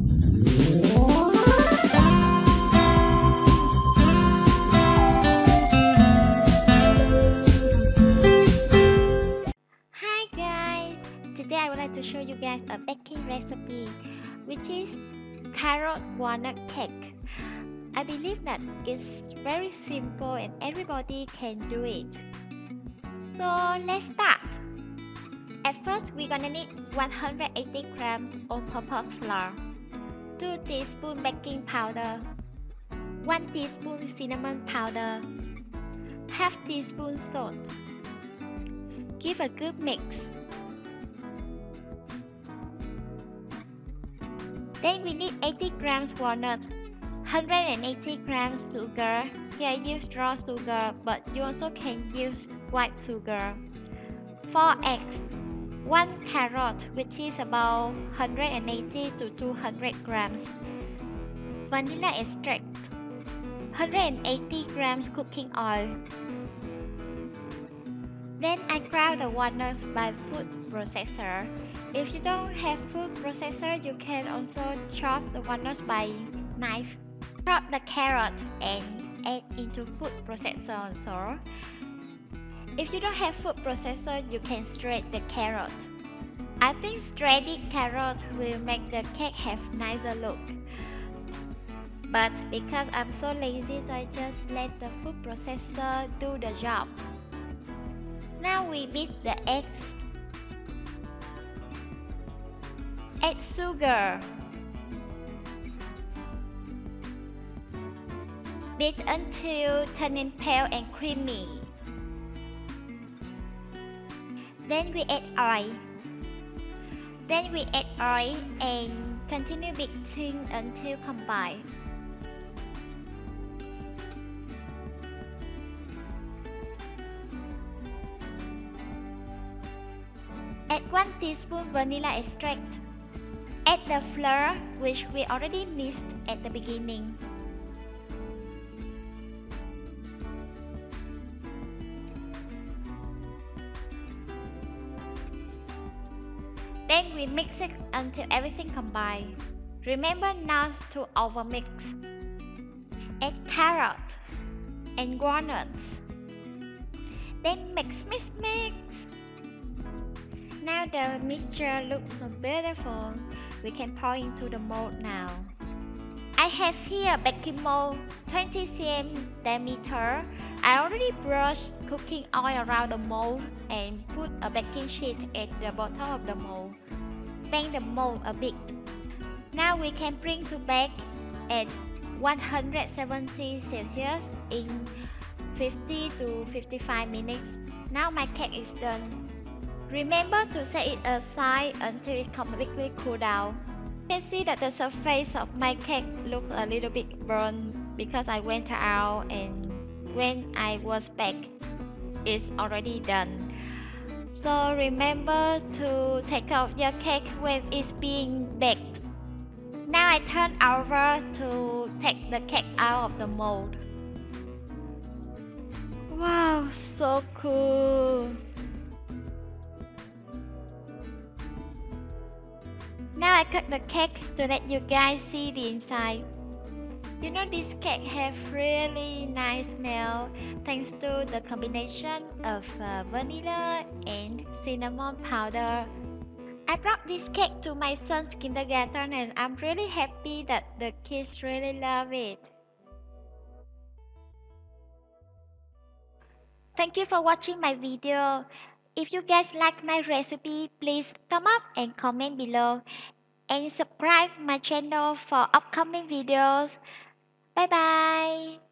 Hi guys! Today I would like to show you guys a baking recipe which is carrot walnut cake. I believe that it's very simple and everybody can do it. So let's start. At first we're gonna need 180 grams all-purpose flour, 2 teaspoons baking powder, 1 teaspoon cinnamon powder, half teaspoon salt. Give a good mix. Then we need 80 grams walnut, 180 grams sugar. Here I use raw sugar, but you also can use white sugar. 4 eggs, 1 carrot, which is about 180 to 200 grams. Vanilla extract, 180 grams cooking oil. Then I ground the walnuts by food processor. If you don't have food processor, you can also chop the walnuts by knife. Chop the carrot and add into food processor also. If you don't have food processor, you can shred the carrot. I think shredded carrot will make the cake have nicer look. But because I'm so lazy, so I just let the food processor do the job. Now we beat the eggs. Add sugar. Beat until turning pale and creamy. Then we add oil. And continue beating until combined. Add 1 teaspoon vanilla extract. Add the flour, which we already mixed at the beginning. Then we mix it until everything combined. Remember not to overmix. Add carrot and walnuts. Then mix. Now the mixture looks so beautiful. We can pour into the mold now. I have here baking mold 20 cm diameter. I already brushed cooking oil around the mold and put a baking sheet at the bottom of the mold. Bang the mold a bit. Now we can bring to bake at 170 Celsius in 50 to 55 minutes. Now my cake is done. Remember to set it aside until it completely cool down. You can see that the surface of my cake looks a little bit burnt because I went out, and when I was back, it's already done. So remember to take out your cake when it's being baked. Now I turn over to take the cake out of the mold. Wow, so cool! Now I cut the cake to let you guys see the inside. You know, this cake have really nice smell thanks to the combination of vanilla and cinnamon powder. I brought this cake to my son's kindergarten and I'm really happy that the kids really love it. Thank you for watching my video. If you guys like my recipe, please thumb up and comment below. And subscribe my channel for upcoming videos. Bye bye.